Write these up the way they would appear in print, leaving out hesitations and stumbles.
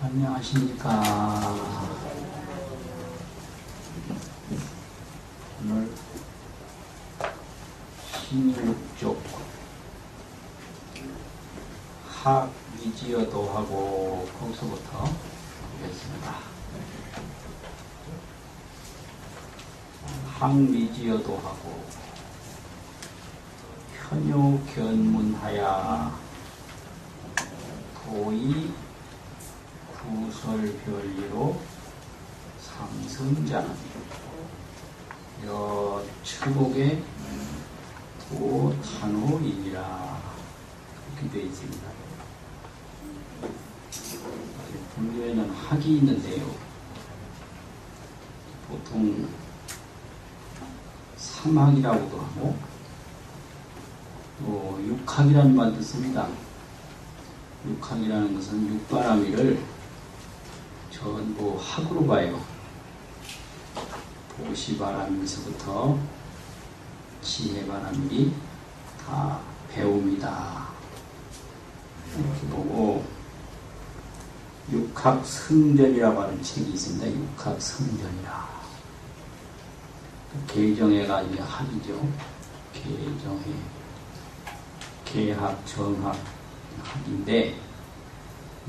안녕하십니까. 오늘 신일쪽 학위지어도 하고 거기서부터 보겠습니다. 학위지어도 하고 현요견문하야 도의 구설별리로 상승자는 여측옥의 도탄호이니라 그렇게 되어 있습니다. 불교에는 학이 있는데요. 보통 삼학이라고도 하고 또 육학이라는 말도 씁니다. 육학이라는 것은 육바라밀을 전부 학으로 봐요. 보시바라밀서부터 지혜바라밀이 다 배움이다. 이렇게 보고 육학성전이라고 하는 책이 있습니다. 육학성전이라. 개정해가 이제 학이죠. 개정해. 개학, 정학, 학인데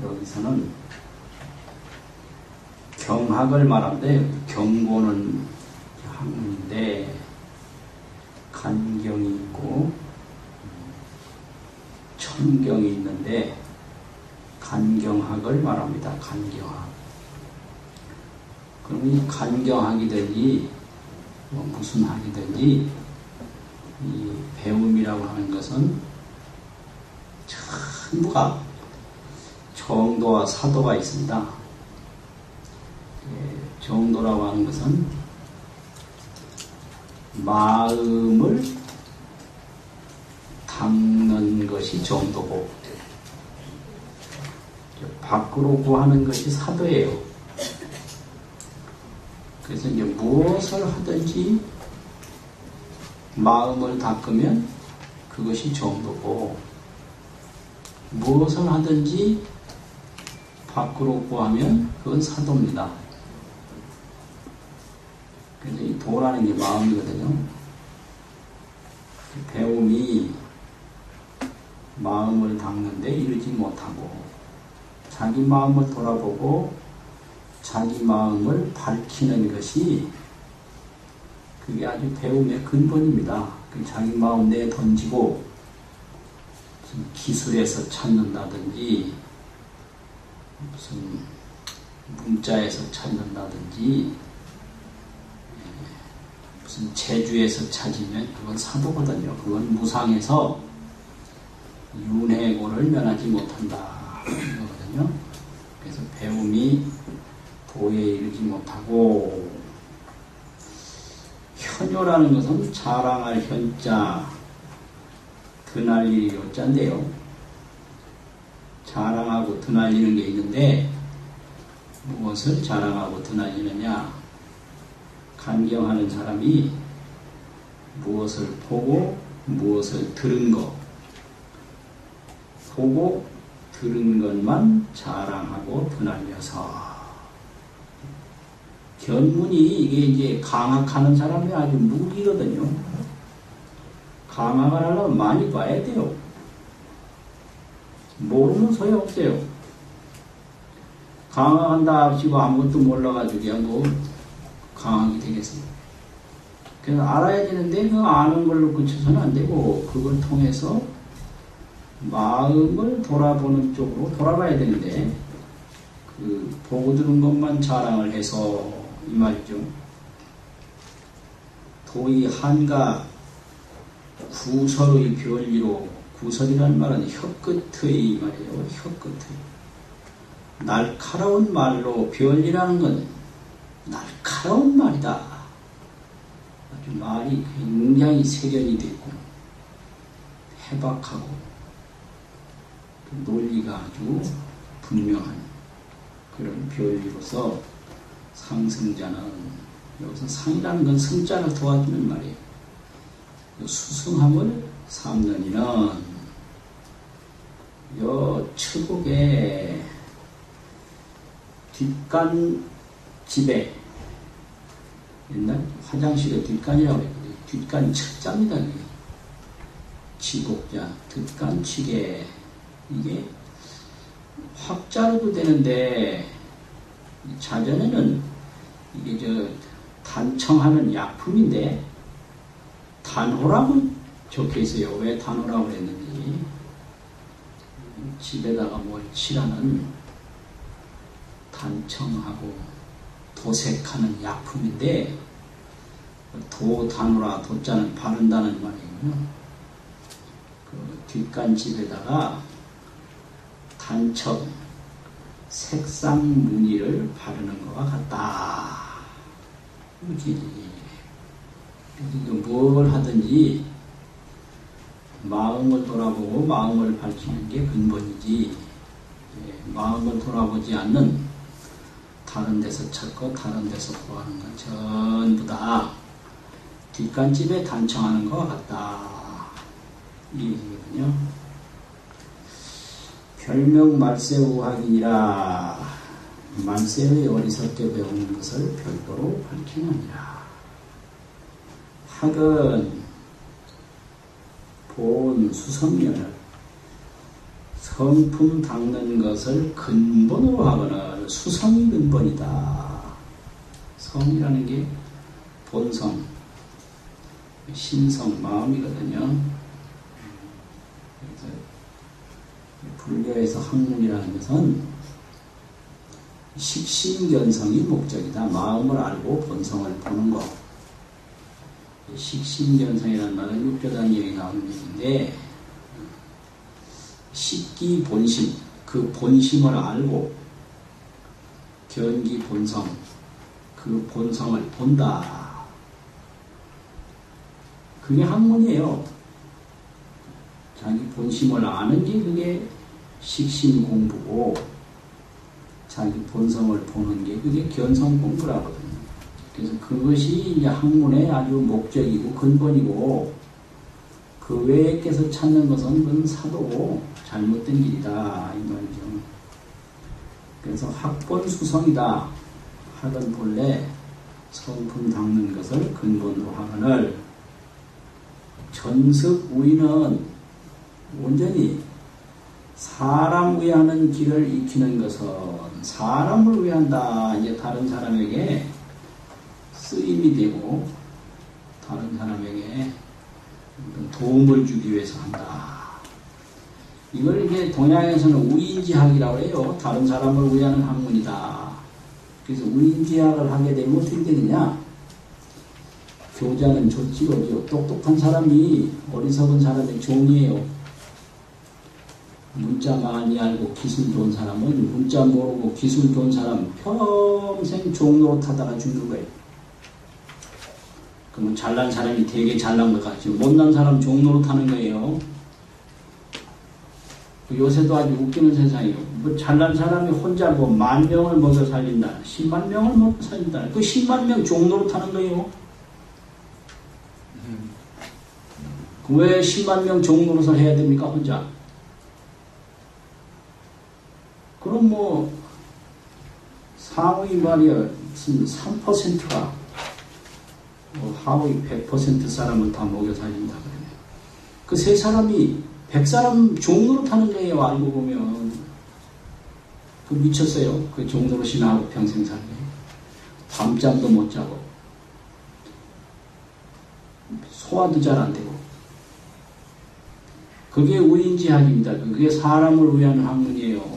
여기서는 경학을 말하는데 경고는 학문인데 간경이 있고 천경이 있는데 간경학을 말합니다. 간경학. 그럼 이 간경학이든지 무슨 학이든지 이 배움이라고 하는 것은 전부가 정도와 사도가 있습니다. 정도라고 하는 것은 마음을 닦는 것이 정도고 밖으로 구하는 것이 사도예요. 그래서 이제 무엇을 하든지 마음을 닦으면 그것이 정도고 무엇을 하든지 밖으로 구하면 그건 사도입니다. 그래서 이 도라는 게 마음이거든요. 배움이 마음을 닦는데 이르지 못하고 자기 마음을 돌아보고 자기 마음을 밝히는 것이 그게 아주 배움의 근본입니다. 자기 마음 내에 던지고 무슨 기술에서 찾는다든지 무슨 문자에서 찾는다든지 무슨 재주에서 찾으면 그건 사도거든요. 그건 무상에서 윤회고를 면하지 못한다. 이거거든요. 그래서 배움이 도에 이르지 못하고 현요라는 것은 자랑할 현자 드날릴 요자인데요. 자랑하고 드날리는 게 있는데 무엇을 자랑하고 드날리느냐? 간경하는 사람이 무엇을 보고 무엇을 들은 것 보고 들은 것만 자랑하고 드날려서 견문이 이게 이제 강학하는 사람이 아주 무기거든요. 강학을 하려면 많이 봐야 돼요. 모르면 소용없어요. 강학한다 하시고 아무것도 몰라가지고 그냥 뭐 강학이 되겠습니다. 그래서 알아야 되는데 그 아는 걸로 그쳐서는 안 되고 그걸 통해서 마음을 돌아보는 쪽으로 돌아가야 되는데 그 보고 들은 것만 자랑을 해서 이 말이죠. 도의 한가 구설의 별리로 구설이라는 말은 혀끝의 말이에요. 혀끝의 날카로운 말로 별리라는 건 날카로운 말이다. 아주 말이 굉장히 세련이 되고 해박하고 논리가 아주 분명한 그런 별리로서 상승자는 여기서 상이라는 건 승자를 도와주는 말이에요. 수승함을 삼는 이는 여 측옥에 뒷간 집에 옛날 화장실의 뒷간이라고 했거든요. 뒷간 책자입니다. 치곡자, 뒷간치개. 이게 확자로도 되는데 자전에는 이게 단청하는 약품인데 단호라고 적혀 있어요. 왜 단호라고 했는지. 집에다가 뭘 칠하는 단청하고 도색하는 약품인데 도단호라 도자는 바른다는 말이고요. 그 뒷간집에다가 단청 색상 무늬를 바르는 것과 같다. 뭘 하든지 마음을 돌아보고 마음을 밝히는 게 근본이지, 마음을 돌아보지 않는 다른 데서 찾고 다른 데서 구하는 건 전부 다 뒷간집에 단청하는 것과 같다. 이 얘기거든요. 별명 말세우학이니라. 말세의 어리석게 배우는 것을 별도로 밝히느니라. 학은 본 수성면을 성품 닦는 것을 근본으로 하거늘 수성이 근본이다. 성이라는 게 본성, 신성, 마음이거든요. 그래서 불교에서 학문이라는 것은 식신견성이 목적이다. 마음을 알고 본성을 보는 것. 식신견성이라는 말은 육조단경에 나오는 얘기인데, 식기 본심, 그 본심을 알고 견기 본성, 그 본성을 본다. 그게 학문이에요. 자기 본심을 아는 게 그게 식신 공부고, 자기 본성을 보는 게 그게 견성 공부라거든요. 그래서 그것이 이제 학문의 아주 목적이고 근본이고, 그 외에 깨서 찾는 것은 그건 사도고 잘못된 길이다. 이 말이죠. 그래서 학본 수성이다. 학은 본래 성품 닦는 것을 근본으로 하거늘 전습 우위는 온전히 사람 위하는 길을 익히는 것은 사람을 위한다. 이제 다른 사람에게 쓰임이 되고 다른 사람에게 도움을 주기 위해서 한다. 이걸 이제 동양에서는 우인지학이라고 해요. 다른 사람을 위하는 학문이다. 그래서 우인지학을 하게 되면 어떻게 되느냐? 교자는 조치거죠. 똑똑한 사람이 어리석은 사람의 종이에요. 문자 많이 알고 기술 좋은 사람은 문자 모르고 기술 좋은 사람 평생 종로로 타다가 죽는 거예요. 그러면 잘난 사람이 되게 잘난 것 같죠. 못난 사람 종로로 타는 거예요. 요새도 아주 웃기는 세상이에요. 뭐 잘난 사람이 혼자 뭐 10,000명을 먹여 살린다. 10만 명을 먹여 살린다. 그 10만 명 종로로 타는 거예요. 왜 10만 명 종로로서 해야 됩니까? 혼자. 그럼 뭐 상위 말이야 3%가 하위 100% 사람을 다 먹여 살린다 그러면 그 세 사람이 100사람 종로로 타는 거예요. 알고 보면 그 미쳤어요. 그 종로로 신하고 평생 살게 밤잠도 못 자고 소화도 잘 안 되고 그게 우인지학입니다. 그게 사람을 위한 학문이에요.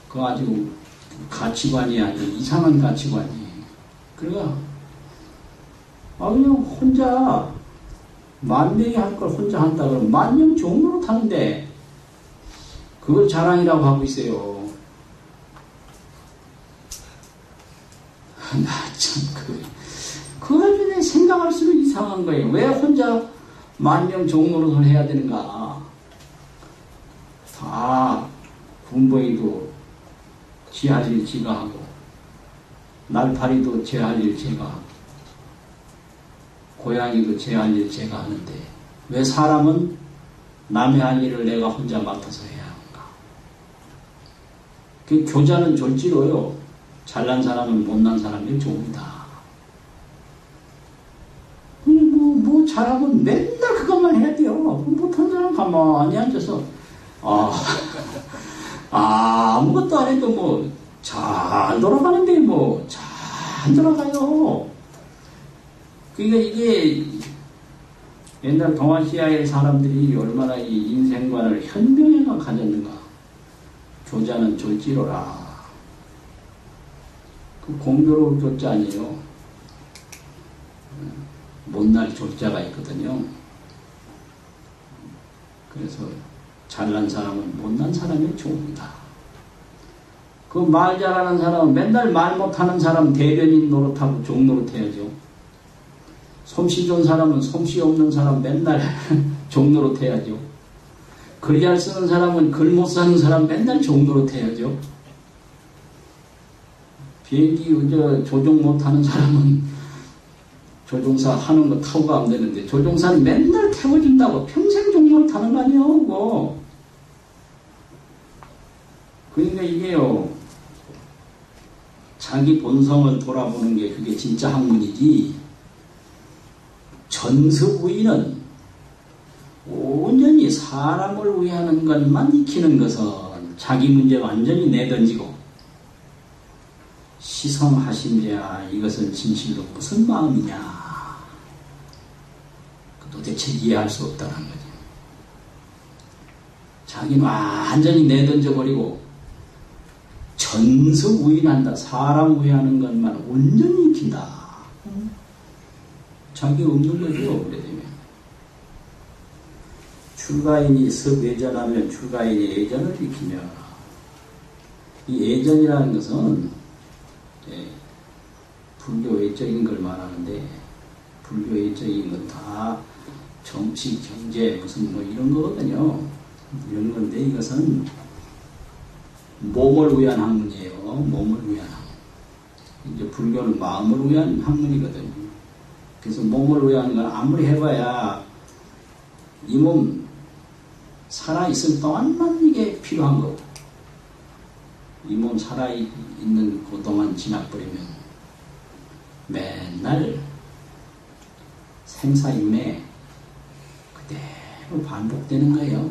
그 아주 가치관이 아주 이상한 가치관이에요. 그러니까 그냥 혼자 10,000명이 할 걸 혼자 한다 그러면 10,000명 종로로 타는데 그걸 자랑이라고 하고 있어요. 나 참 그 와중에 생각할수록 이상한 거예요. 왜 혼자 10,000명 종로로 해야 되는가? 다 군보이도 지 할 일 지가 하고 날파리도 제 할 일 제가 하고 고양이도 제 할 일 제가 하는데 왜 사람은 남의 할 일을 내가 혼자 맡아서 해야 하는가? 그 교자는 졸지로요. 잘난 사람은 못난 사람이 좋습니다. 뭐 잘하면 맨날 그것만 해야 돼요. 못한 사람 가만히 앉아서 아무것도 안 해도 뭐 잘 돌아가는데 뭐 잘 돌아가요. 그러니까 이게 옛날 동아시아의 사람들이 얼마나 이 인생관을 현명해가 가졌는가. 교자는 졸지로라. 그 공교로울 교자 아니에요. 못날 졸자가 있거든요. 그래서 잘난 사람은 못난 사람이 좋습니다. 그 말 잘하는 사람은 맨날 말 못하는 사람 대변인 노릇하고 종 노릇해야죠. 솜씨 좋은 사람은 솜씨 없는 사람 맨날 종 노릇해야죠. 글 잘 쓰는 사람은 글 못 쓰는 사람 맨날 종 노릇해야죠. 비행기 조종 못하는 사람은 조종사 하는 거 타고 가면 되는데 조종사는 맨날 태워준다고 평생 종 노릇하는 거 아니에요. 그거. 그러니까 이게요. 자기 본성을 돌아보는 게 그게 진짜 학문이지. 전습의는 온전히 사람을 위하는 것만 익히는 것은 자기 문제 완전히 내던지고 시성하심자 이것은 진실로 무슨 마음이냐 도대체 이해할 수 없다는 거죠. 자기는 완전히 내던져버리고 전습의인한다. 사람 위하는 것만 온전히 익힌다. 자기 없는 거죠. 오래되면 출가인이 섭예전하면 출가인이 예전을 익히며 이 예전이라는 것은 불교 외적인 걸 말하는데 불교 외적인 건 다 정치, 경제 무슨 뭐 이런 거거든요. 이런 건데 이것은 몸을 위한 학문이에요. 몸을 위한 학문. 이제 불교는 마음을 위한 학문이거든요. 그래서 몸을 위한 건 아무리 해봐야 이 몸 살아있을 동안만 이게 필요한 거고 이 몸 살아있는 그동안 지나버리면 맨날 생사임에 그대로 반복되는 거예요.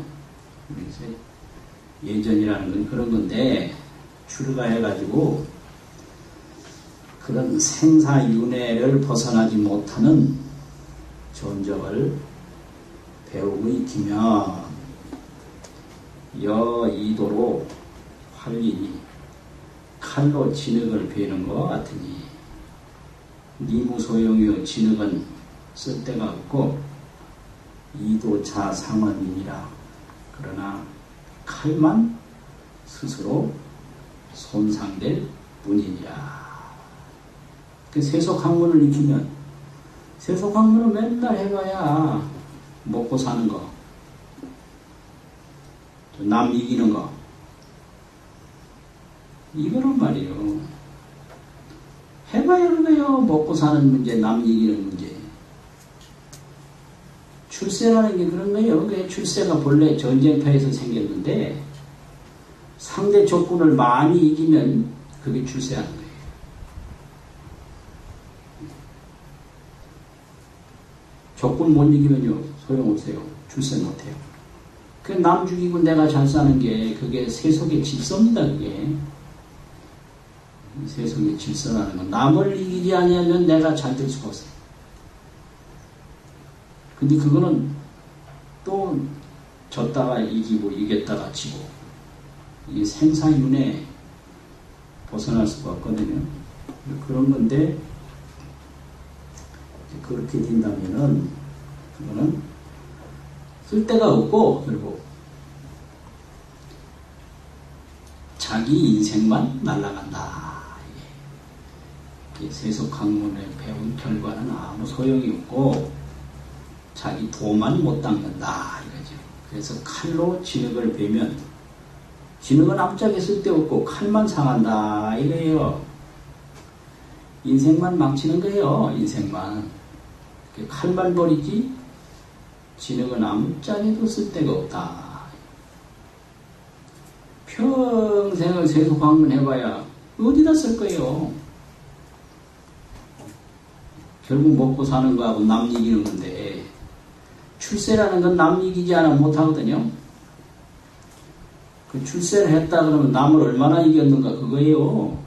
그래서 예전이라는 건 그런 건데 출가해가지고 그런 생사윤회를 벗어나지 못하는 전적을 배우고 익히며 여이도로 활리니 칼로 진흙을 베는 것 같으니 니무소용이요 진흙은 쓸데가 없고 이도자상언이니라. 그러나 칼만 스스로 손상될 뿐이니라. 그 세속학문을 익히면 세속학문을 맨날 해봐야 먹고 사는 거, 남 이기는 거 이거란 말이에요. 해봐야 그래요. 먹고 사는 문제, 남 이기는 문제. 출세라는 게 그런 거예요. 그 출세가 본래 전쟁터에서 생겼는데 상대 적군을 많이 이기면 그게 출세하는 거예요. 적군 못 이기면요 소용없어요. 출세 못해요. 그 남 죽이고 내가 잘 사는 게 그게 세속의 질서입니다. 그게 세속의 질서라는 건 남을 이기지 아니하면 내가 잘 될 수가 없어요. 근데 그거는 또 졌다가 이기고 이겼다가 지고 이 생사윤회 벗어날 수가 없거든요. 그런 건데 그렇게 된다면은 그거는 쓸데가 없고 결국 자기 인생만 날아간다. 이게 세속학문을 배운 결과는 아무 소용이 없고 자기 도만 못 닦는다 이거죠. 그래서 칼로 진흙을 베면 진흙은 아무짝에 쓸데없고 칼만 상한다 이거예요. 인생만 망치는 거예요. 인생만. 칼만 버리지 진흙은 아무짝에도 쓸데가 없다. 평생을 세속 방문해봐야 어디다 쓸 거예요. 결국 먹고 사는 거하고 남 이기는 건데, 출세라는 건 남 이기지 않아 못하거든요. 그 출세를 했다 그러면 남을 얼마나 이겼는가 그거예요.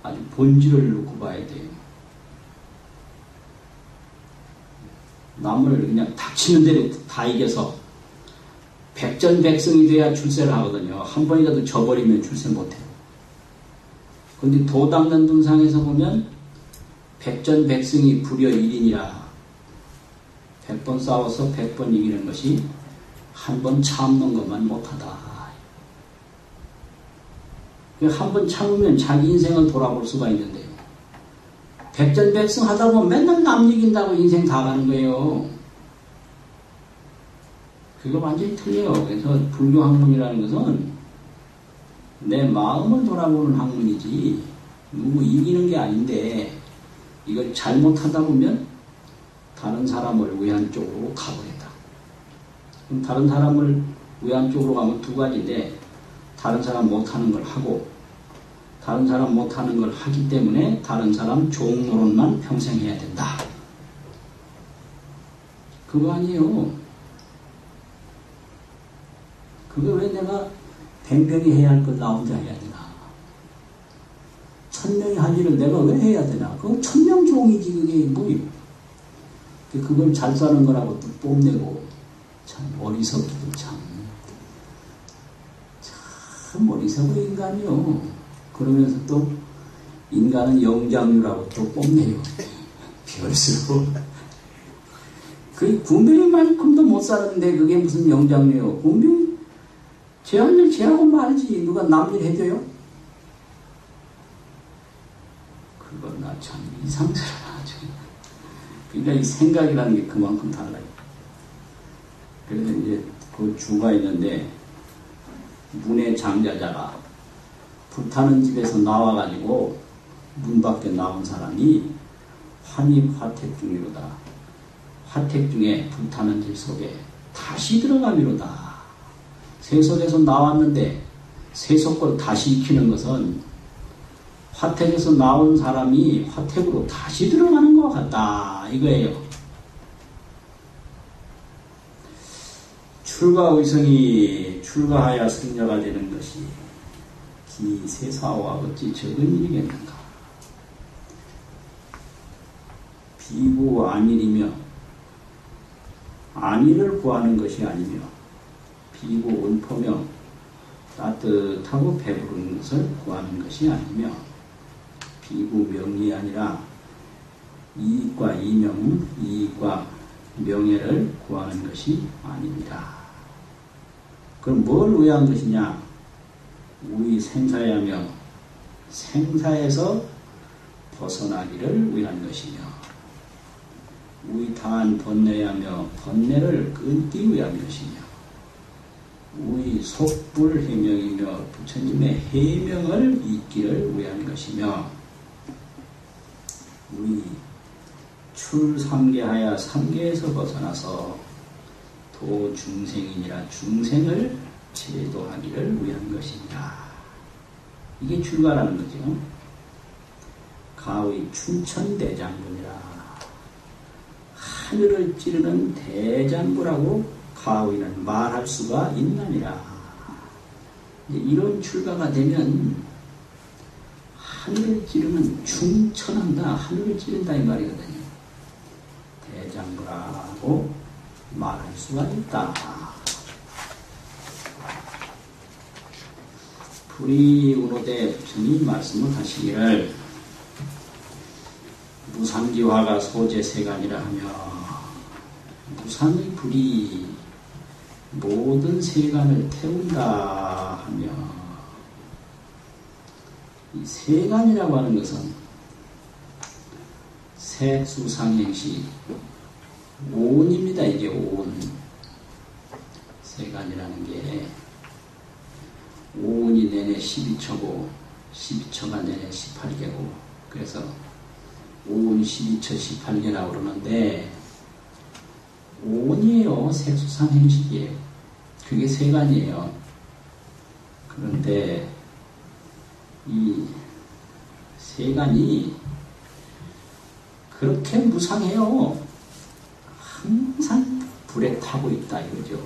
아주 본질을 놓고 봐야 돼요. 남을 그냥 닥치는 대로 다 이겨서 백전백승이 돼야 출세를 하거든요. 한 번이라도 져버리면 출세 못해요. 근데 도 닦는 등상에서 보면 백전백승이 불여 1인이라 100번 싸워서 100번 이기는 것이 한 번 참는 것만 못하다. 한 번 참으면 자기 인생을 돌아볼 수가 있는데요. 백전백승 하다 보면 맨날 남 이긴다고 인생 다 가는 거예요. 그거 완전히 틀려요. 그래서 불교 학문이라는 것은 내 마음을 돌아보는 학문이지 누구 이기는 게 아닌데, 이걸 잘못하다 보면 다른 사람을 위한 쪽으로 가버린다. 그럼 다른 사람을 위한 쪽으로 가면 두 가지인데, 다른 사람 못하는 걸 하고 다른 사람 못하는 걸 하기 때문에 다른 사람 좋은 노릇만 평생 해야 된다. 그거 아니에요. 그게 왜 내가 100명이 해야 할 걸 나 혼자 해야 되나? 1000명이 할 일을 내가 왜 해야 되나? 그건 1000명 종이지 그게 뭐예요? 그걸 잘 사는 거라고 또 뽐내고 참 어리석기도 참 어리석은 인간이요. 그러면서 또 인간은 영장류라고 또 뽐내요. 별수로. 그 군병이만큼도 못 살았는데 그게 무슨 영장류요? 군병이 제 할 일 제 하고 말이지 누가 남 일 해줘요? 그건 나 참 이상스러워. 그러니까 이 생각이라는 게 그만큼 달라요. 그래서 이제 그 주가 있는데 문의 장자자가 불타는 집에서 나와가지고 문 밖에 나온 사람이 환입화택 중이로다. 화택 중에 불타는 집 속에 다시 들어가미로다. 세속에서 나왔는데 세속을 다시 익히는 것은 화택에서 나온 사람이 화택으로 다시 들어가는 것 같다. 이거예요. 출가의성이 출가하여 승려가 되는 것이 기세사와 어찌 적은 일이겠는가. 비구 안일이며 안일을 구하는 것이 아니며 비구 온포며 따뜻하고 배부른 것을 구하는 것이 아니며 비구 명이 아니라 이익과 이명, 이익과 명예를 구하는 것이 아닙니다. 그럼 뭘 위한 것이냐? 우리 생사야며 생사에서 벗어나기를 위한 것이며 우리 다한 번뇌야며 번뇌를 끊기 위한 것이며 우리 속불 해명이며 부처님의 해명을 잊기를 위한 것이며 우리 출삼계하여 삼계에서 벗어나서 도중생이니라 중생을 제도하기를 위한 것이니라. 이게 출가라는 거죠. 가의 춘천대장군이라. 하늘을 찌르는 대장부라고 가의는 말할 수가 있나니라. 이런 출가가 되면 하늘을 찌르는 충천한다. 하늘을 찌른다 이 말이거든요. 대장부라고 말할 수가 있다. 불이운호대 부처님이 말씀을 하시기를 무상지화가 소재세간이라 하며 무상의 불이 모든 세간을 태운다 하며 이 세간이라고 하는 것은 색수상행시 온입니다. 이게 온. 세간이라는 게 온이 내내 12처고 12처가 내내 18개고 그래서 온 12처 18개라고 그러는데 온이에요. 색수상행식이에요. 그게 세간이에요. 그런데 이 세간이 그렇게 무상해요. 항상 불에 타고 있다 이거죠.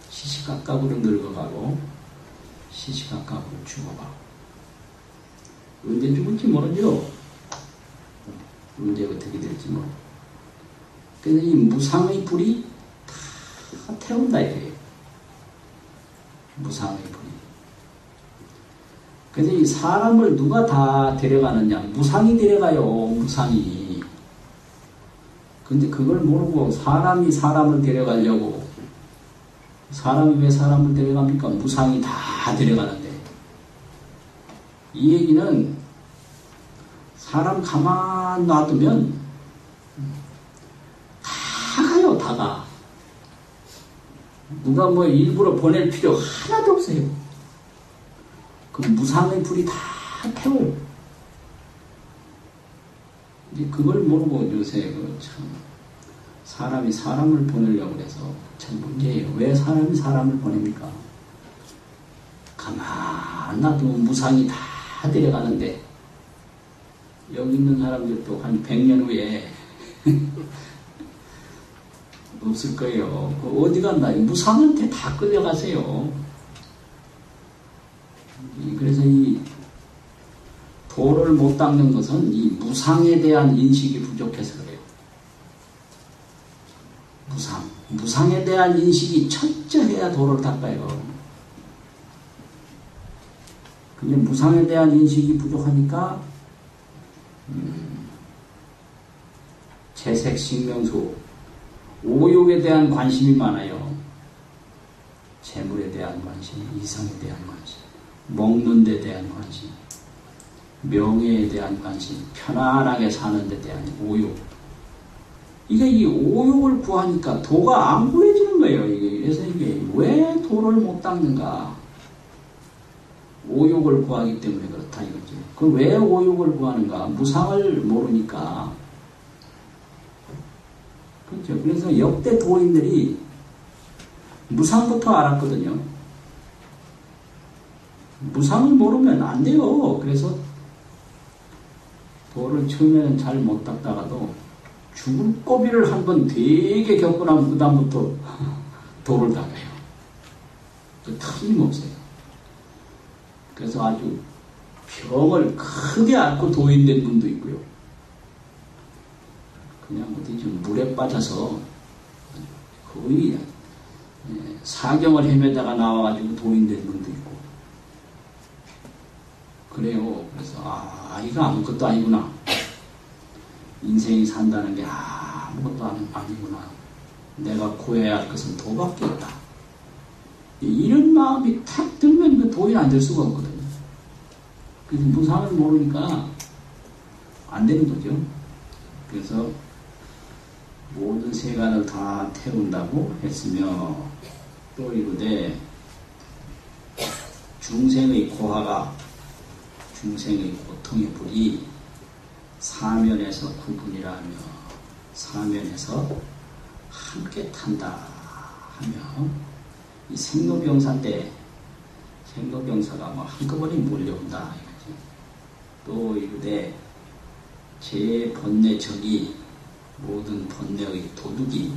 시시각각으로 늙어가고 시시각각으로 죽어가고 언제 죽을지 모르죠. 언제 어떻게 될지 모르고. 그래서 이 무상의 불이 다 태운다 이거예요. 무상의 불이. 그래서 이 사람을 누가 다 데려가느냐? 무상이 데려가요. 무상이. 근데 그걸 모르고 사람이 사람을 데려가려고. 사람이 왜 사람을 데려갑니까? 무상이 다 데려가는데. 이 얘기는 사람 가만 놔두면 다 가요. 다 가. 누가 뭐 일부러 보낼 필요 하나도 없어요. 그 무상의 불이 다 태워요. 이제 그걸 모르고 요새 참 사람이 사람을 보내려고 해서 참 문제예요. 왜 사람이 사람을 보냅니까? 가만 놔두면 무상이 다 데려가는데 여기 있는 사람들도 한 100년 후에 없을 거예요. 어디 갔나? 무상한테 다 끌려가세요. 그래서 이 도를 못 닦는 것은 이 무상에 대한 인식이 부족해서 그래요. 무상에 대한 인식이 철저해야 도를 닦아요. 근데 무상에 대한 인식이 부족하니까 채색, 식명수, 오욕에 대한 관심이 많아요. 재물에 대한 관심, 이성에 대한 관심, 먹는 데 대한 관심, 명예에 대한 관심, 편안하게 사는 데 대한 오욕. 이게 이 오욕을 구하니까 도가 안 구해지는 거예요. 그래서 이게 왜 도를 못 닦는가? 오욕을 구하기 때문에 그렇다 이거죠. 그 왜 오욕을 구하는가? 무상을 모르니까. 그렇죠. 그래서 역대 도인들이 무상부터 알았거든요. 무상을 모르면 안 돼요. 그래서 도를 처음에는 잘 못 닦다가도 죽을 고비를 한번 되게 겪고 나면 그 다음부터 도를 닦아요. 틀림없어요. 그래서 아주 병을 크게 앓고 도인된 분도 있고요. 그냥 어디 좀 물에 빠져서 거의 사경을 헤매다가 나와가지고 도인된 분도 있고. 그래요. 그래서 이거 아무것도 아니구나. 인생이 산다는 게 아무것도 아니구나. 내가 구해야 할 것은 도밖에 없다. 이런 마음이 탁 들면 그 도인 안 될 수가 없거든요. 그래서 무상을 모르니까 안 되는 거죠. 그래서 모든 세간을 다 태운다고 했으며 또 이르되 중생의 고화가 중생의 고통의 불이 사면에서 구분이라 하며 사면에서 함께 탄다 하며 이 생로병사 때 생로병사가 뭐 한꺼번에 몰려온다 이거지. 또 이르되 제 번뇌 적이 모든 번뇌의 도둑이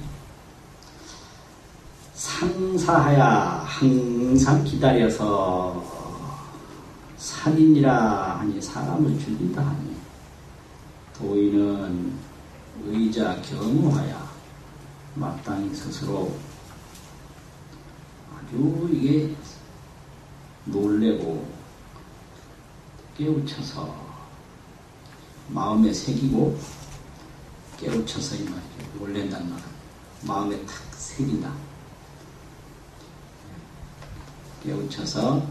상사하야 항상 기다려서 살인이라 하니 사람을 죽인다 하니 도인은 의자 경우하야 마땅히 스스로 아주 이게 놀래고 깨우쳐서 마음에 새기고 깨우쳐서 이 말이죠. 놀랜다는 말은 마음에 탁 새긴다. 깨우쳐서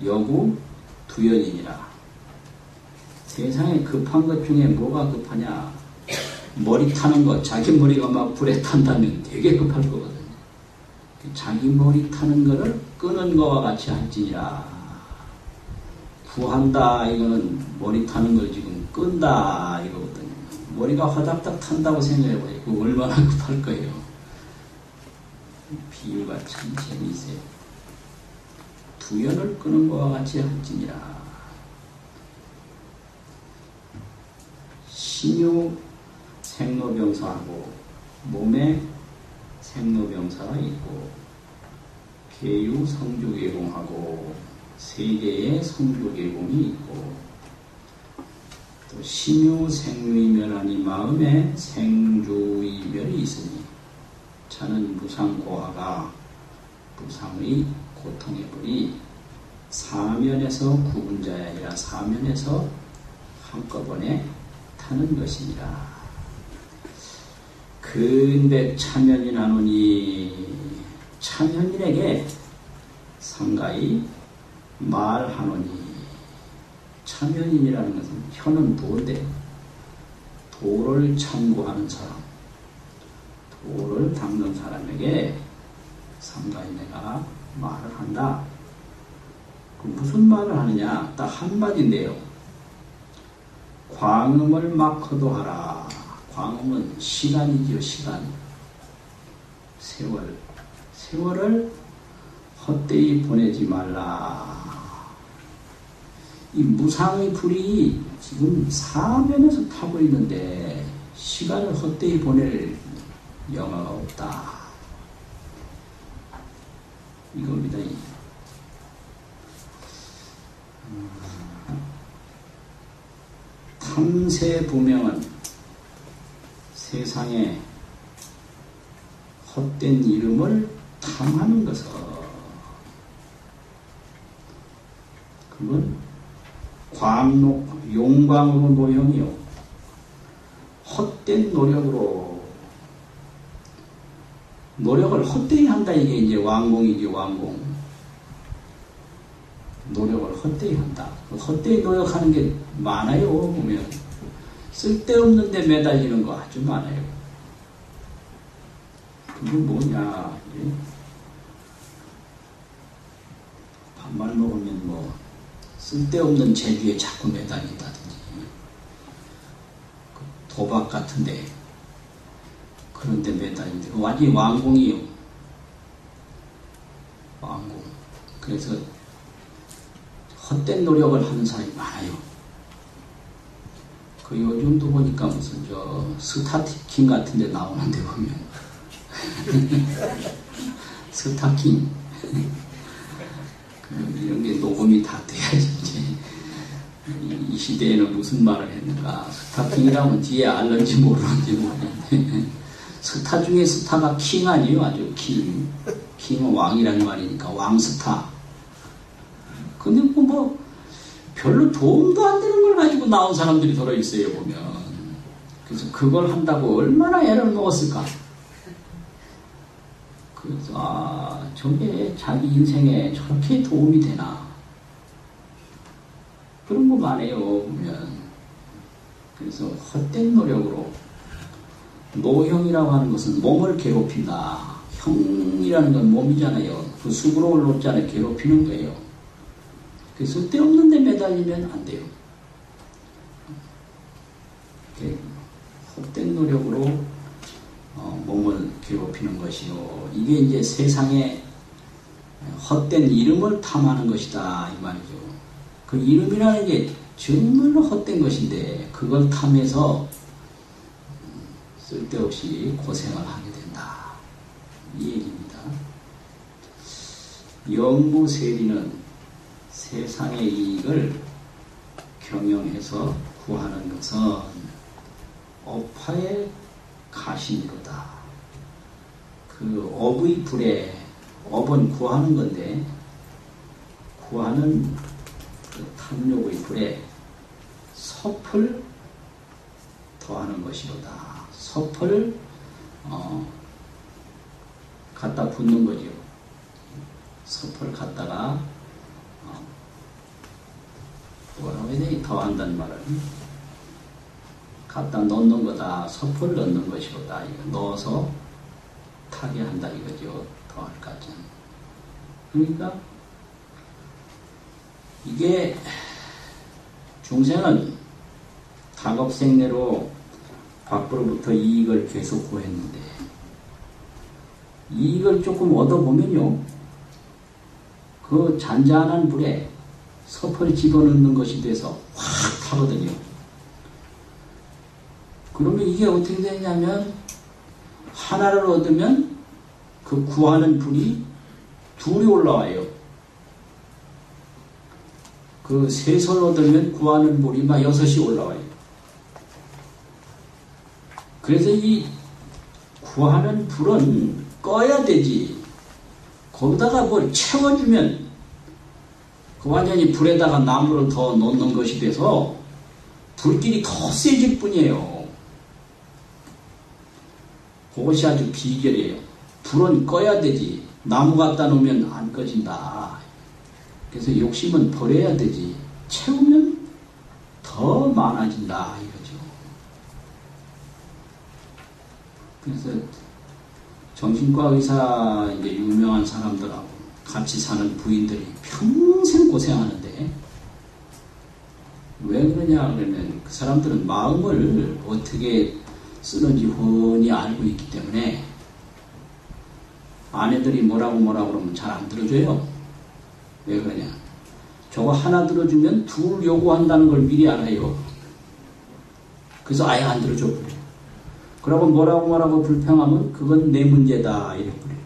여구 두연이니라. 세상에 급한 것 중에 뭐가 급하냐? 머리 타는 것, 자기 머리가 막 불에 탄다면 되게 급할 거거든요. 자기 머리 타는 거를 끄는 거와 같이 할지니라. 구한다, 이거는 머리 타는 걸 지금 끈다, 이거거든요. 머리가 화닥닥 탄다고 생각해봐요. 그거 얼마나 급할 거예요. 비유가 참 재미있어요. 두연을 끄는 것과 같이 할지니라. 신유 생로병사하고 몸에 생로병사가 있고 계유 성주계공하고 세계에 성주계공이 있고 또 신유 생류이멸하니 마음에 생주이멸이 있으니 자는 무상고하가 무상의 고통의 불이 사면에서 구분자야 아니라 사면에서 한꺼번에 타는 것이니라. 근백 참연이 나누니 참연인에게 상가히 말하노니 참연인이라는 것은 혀는 도인데 도를 참고하는 사람, 도를 닦는 사람에게 상가히 내가 말을 한다. 무슨 말을 하느냐? 딱 한마디인데요. 광음을 막허도 하라. 광음은 시간이지요, 시간. 세월. 세월을 헛되이 보내지 말라. 이 무상의 불이 지금 사면에서 타고 있는데 시간을 헛되이 보낼 영화가 없다. 이겁니다. 탐세부명은 세상에 헛된 이름을 탐하는 것은 그건 용광으로 노형이요. 헛된 노력으로 노력을 헛되이 한다. 이게 이제 완공이지, 완공. 노력을 헛되이 한다. 헛되이 노력하는 게 많아요. 보면 쓸데없는 데 매달리는 거 아주 많아요. 그건 뭐냐? 밥만 먹으면 뭐 쓸데없는 재주에 자꾸 매달린다든지 도박 같은데 그런 데 매달린데 완전히 완공이에요. 완공. 그래서 헛된 노력을 하는 사람이 많아요. 그 요즘도 보니까 무슨 스타킹 같은 데 나오는데 보면 스타킹 이런 게 녹음이 다 돼야지 이제 이 시대에는 무슨 말을 했는가. 스타킹이라면 뒤에 알는지 모르는지 모르는데 스타 중에 스타가 킹 아니에요. 아주 킹. 킹은 왕이라는 말이니까 왕스타. 근데 뭐 별로 도움도 안 되는 걸 가지고 나온 사람들이 들어있어요, 보면. 그래서 그걸 한다고 얼마나 애를 먹었을까. 그래서 저게 자기 인생에 저렇게 도움이 되나. 그런 거 많아요, 보면. 그래서 헛된 노력으로 노형이라고 하는 것은 몸을 괴롭힌다. 형이라는 건 몸이잖아요. 그 수그러울 노자를 괴롭히는 거예요. 그래서 쓸데없는 데 매달리면 안 돼요. 헛된 노력으로 몸을 괴롭히는 것이요. 이게 이제 세상에 헛된 이름을 탐하는 것이다. 이 말이죠. 그 이름이라는 게 정말로 헛된 것인데 그걸 탐해서 쓸데없이 고생을 하게 된다. 이 얘기입니다. 영무세리는 세상의 이익을 경영해서 구하는 것은 업화의 가심이로다. 그 업의 불에, 업은 구하는 건데 구하는 그 탐욕의 불에 섭을 더하는 것이로다. 섭을 갖다 붓는 거죠. 섭을 갖다가 뭐라고 해야 되니? 더한다는 말은 갖다 넣는 거다. 섭을 넣는 것이로다. 이거 넣어서 타게 한다 이거죠. 더할까지. 그러니까 이게 중생은 다급생내로 밖으로부터 이익을 계속 구했는데 이익을 조금 얻어보면요. 그 잔잔한 불에 섭을 집어넣는 것이 돼서 확 타거든요. 그러면 이게 어떻게 되냐면 하나를 얻으면 그 구하는 불이 둘이 올라와요. 그 셋을 얻으면 구하는 불이 막 6이 올라와요. 그래서 이 구하는 불은 꺼야 되지. 거기다가 뭘 채워주면 그 완전히 불에다가 나무를 더 넣는 것이 돼서 불길이 더 세질 뿐이에요. 그것이 아주 비결이에요. 불은 꺼야 되지. 나무 갖다 놓으면 안 꺼진다. 그래서 욕심은 버려야 되지. 채우면 더 많아진다. 이거죠. 그래서 정신과 의사 이제 유명한 사람들하고 같이 사는 부인들이 평생 고생하는데 왜 그러냐 그러면 그 사람들은 마음을 어떻게 쓰는지 훤히 알고 있기 때문에 아내들이 뭐라고 그러면 잘 안 들어줘요. 왜 그러냐? 저거 하나 들어주면 둘 요구한다는 걸 미리 알아요. 그래서 아예 안 들어줘 버려요. 그러고 뭐라고 불평하면 그건 내 문제다 이래 버려요.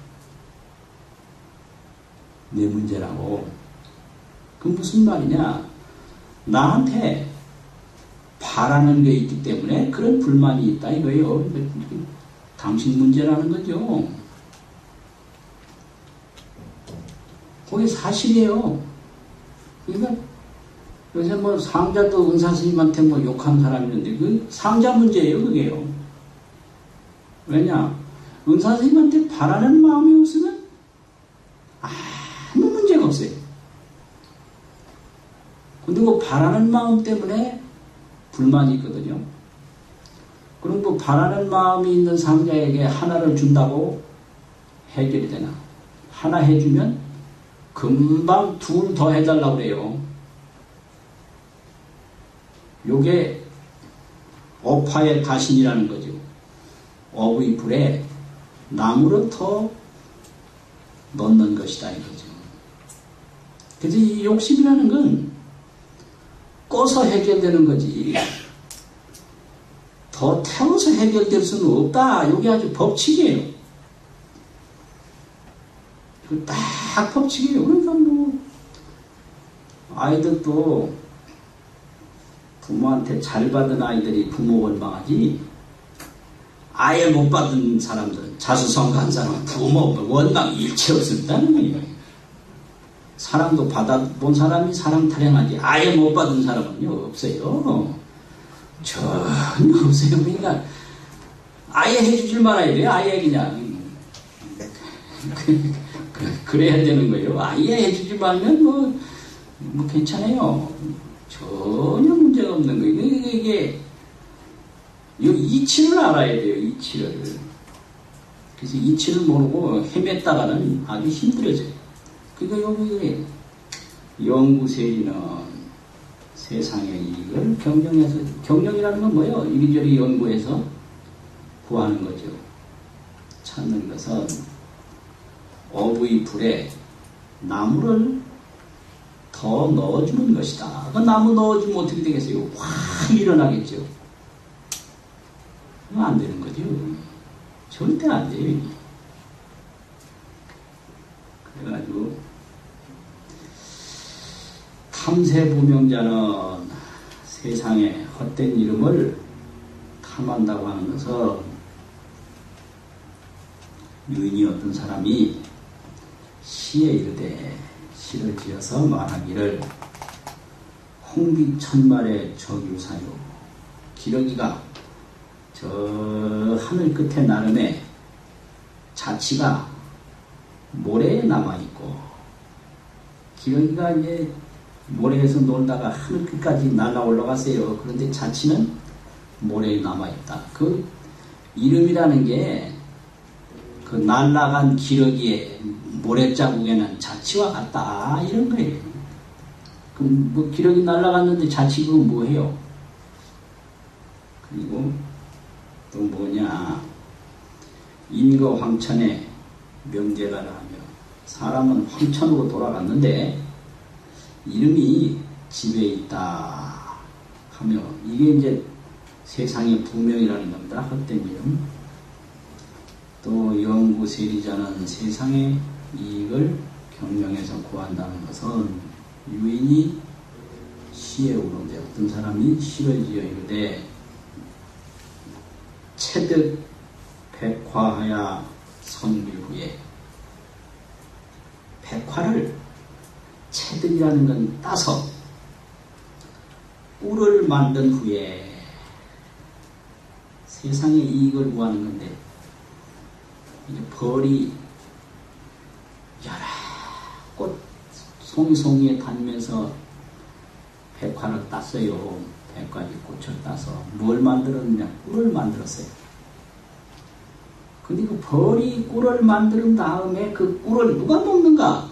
내 문제라고. 그 무슨 말이냐? 나한테 바라는 게 있기 때문에 그런 불만이 있다 이거예요. 당신 문제라는 거죠. 그게 사실이에요. 그러니까 요새 뭐 상자도 은사 스님한테 뭐 욕한 사람이 있는데 그 상자 문제예요, 그게요. 왜냐? 은사 스님한테 바라는 마음이 없으면 아무 문제가 없어요. 근데 그 바라는 마음 때문에 불만이 있거든요. 그럼 그 바라는 마음이 있는 상자에게 하나를 준다고 해결이 되나? 하나 해주면 금방 둘 더 해달라고 그래요. 요게 업화의 다신이라는 거죠. 업의 불에 나무를 더 넣는 것이다 이거죠. 그래서 이 욕심이라는 건 꺼서 해결되는 거지 더 태워서 해결될 수는 없다. 이게 아주 법칙이에요. 딱 법칙이에요. 그러니까 뭐 아이들도 부모한테 잘 받은 아이들이 부모 원망하지 아예 못 받은 사람들은 자수성가한 사람은 부모 원망 일체 없습니다는 거예요. 사랑도 받아본 사람이 사랑 타령하지 아예 못 받은 사람은요 없어요. 전혀 없어요. 그러니까 아예 해주질 말아야 돼요. 아예 그냥 그래야 되는 거예요. 아예 해주지 말면 뭐 괜찮아요. 전혀 문제가 없는 거예요. 이게 이치를 알아야 돼요. 이치를. 그래서 이치를 모르고 헤맸다가는 아주 힘들어져요. 그러니까 여기 영구세리는 세상의 이익을 경영해서, 경영이라는 건 뭐예요? 이리저리 연구해서 구하는 거죠. 찾는 것은 업의 불에 나무를 더 넣어주는 것이다. 그 나무 넣어주면 어떻게 되겠어요? 확 일어나겠죠. 그건 안 되는 거죠. 절대 안 돼요. 그래가지고 탐세부명자는 세상에 헛된 이름을 탐한다고 하는 것은 유인이 어떤 사람이 시에 이르되 시를 지어서 말하기를 홍비천말의 적유사요. 기러기가 저 하늘 끝에 나름에 자치가 모래에 남아있고 기러기가 이제 모래에서 놀다가 하늘 끝까지 날아 올라갔어요. 그런데 자치는 모래에 남아있다. 그 이름이라는 게 그 날아간 기러기의 모래자국에는 자치와 같다. 이런 거예요. 그럼 뭐 기러기 날아갔는데 자치 그거 뭐해요? 그리고 또 뭐냐. 인거 황천에 명제가라 하며 사람은 황천으로 돌아갔는데 이름이 집에 있다 하며 이게 이제 세상의 부명이라는 겁니다. 헛된 이름. 또 영구세리자는 세상의 이익을 경영해서 구한다는 것은 유인이 시에 오는데 어떤 사람이 시를 지어 이르되 체득 백화하야 선밀후에 백화를 체득이라는 건 따서 꿀을 만든 후에 세상의 이익을 구하는 건데 이제 벌이 여러 꽃 송이송이에 다니면서 백화를 땄어요. 백가지 꽃을 따서 뭘 만들었느냐? 꿀을 만들었어요. 근데 그 벌이 꿀을 만든 다음에 그 꿀을 누가 먹는가?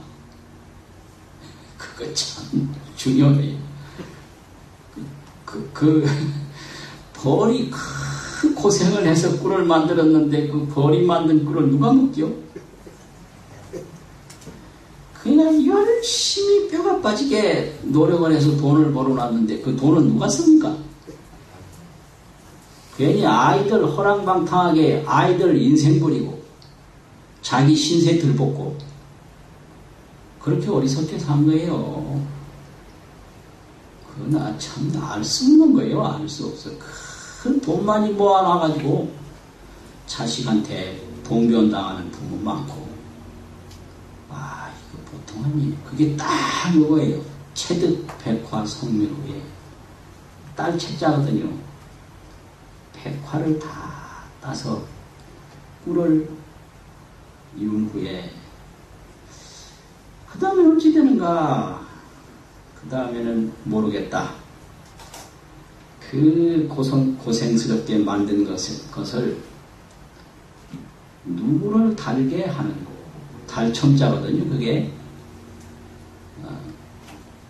그거 참 중요해요. 벌이 큰 고생을 해서 꿀을 만들었는데 그 벌이 만든 꿀을 누가 먹죠? 그냥 열심히 뼈가 빠지게 노력을 해서 돈을 벌어놨는데 그 돈은 누가 씁니까? 괜히 아이들 허랑방탕하게 아이들 인생 버리고 자기 신세 들볶고 그렇게 어리석게 산 거예요. 그건 참 알 수 없는 거예요. 알 수 없어. 큰 돈 많이 모아놔가지고 자식한테 봉변당하는 부모 많고 이거 보통 아니에요. 그게 딱 이거예요. 체득 백화 성묘후에 딸 책자거든요. 백화를 다 따서 꿀을 이룬 후에 그 다음에 어찌 되는가? 그 다음에는 모르겠다. 그 고생스럽게 만든 것을 누구를 달게 하는 거. 달첨자거든요. 그게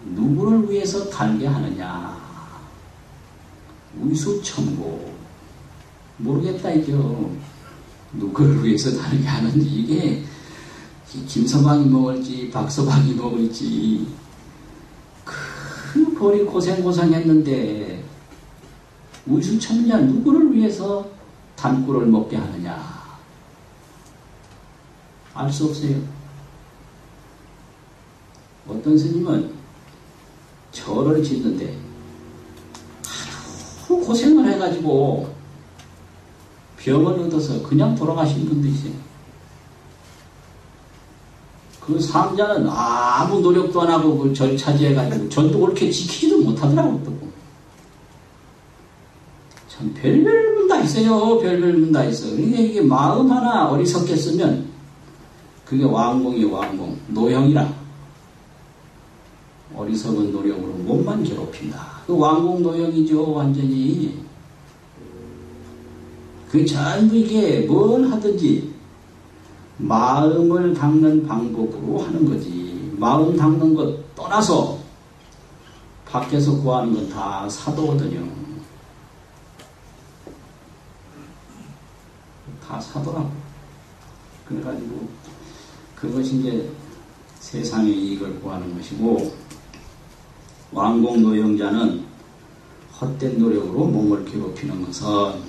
누구를 위해서 달게 하느냐. 의수천고. 모르겠다 이죠. 누구를 위해서 달게 하는지 이게 김서방이 먹을지 박서방이 먹을지 그 벌이 고생했는데 의수천자 누구를 위해서 단꿀을 먹게 하느냐. 알 수 없어요. 어떤 스님은 절을 짓는데 하도 고생을 해가지고 병을 얻어서 그냥 돌아가신 분도 있어요. 그 상자는 아무 노력도 안 하고 그 절 차지해가지고 절도 그렇게 지키지도 못하더라고. 또. 참 별별 문 다 있어요. 별별 문 다 있어. 그러니까 이게 마음 하나 어리석게 쓰면 그게 왕공이에요. 왕공. 노형이라. 어리석은 노력으로 몸만 괴롭힌다. 그 왕공 노형이죠. 완전히. 그 전부 이게 뭘 하든지 마음을 닦는 방법으로 하는 거지. 마음 닦는 것 떠나서 밖에서 구하는 건 다 사도거든요. 다 사도라고. 그래가지고 그것이 이제 세상의 이익을 구하는 것이고 왕공노영자는 헛된 노력으로 몸을 괴롭히는 것은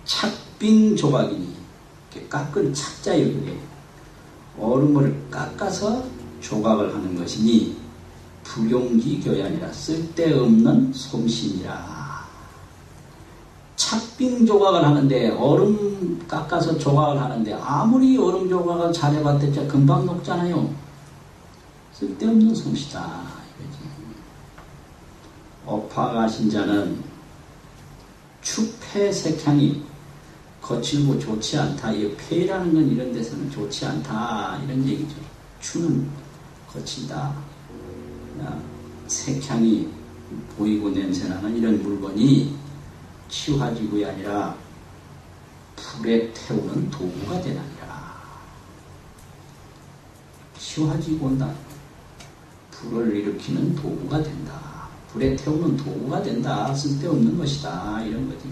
착빙 조각이니 깎은 착자예요. 그게 얼음을 깎아서 조각을 하는 것이니 불용지 교양이라 쓸데없는 솜씨니라. 착빙 조각을 하는데 얼음 깎아서 조각을 하는데 아무리 얼음 조각을 잘해봤자 금방 녹잖아요. 쓸데없는 솜씨다 이거지. 업화가신 자는 추폐색향이 거칠고 좋지 않다. 이 폐라는 건 이런 데서는 좋지 않다 이런 얘기죠. 추는 거칠다. 색향이 보이고 냄새나는 이런 물건이 치화지구가 아니라 불에 태우는 도구가 되나니라. 치화지구 온다. 불을 일으키는 도구가 된다. 불에 태우는 도구가 된다. 쓸데없는 것이다. 이런 거지.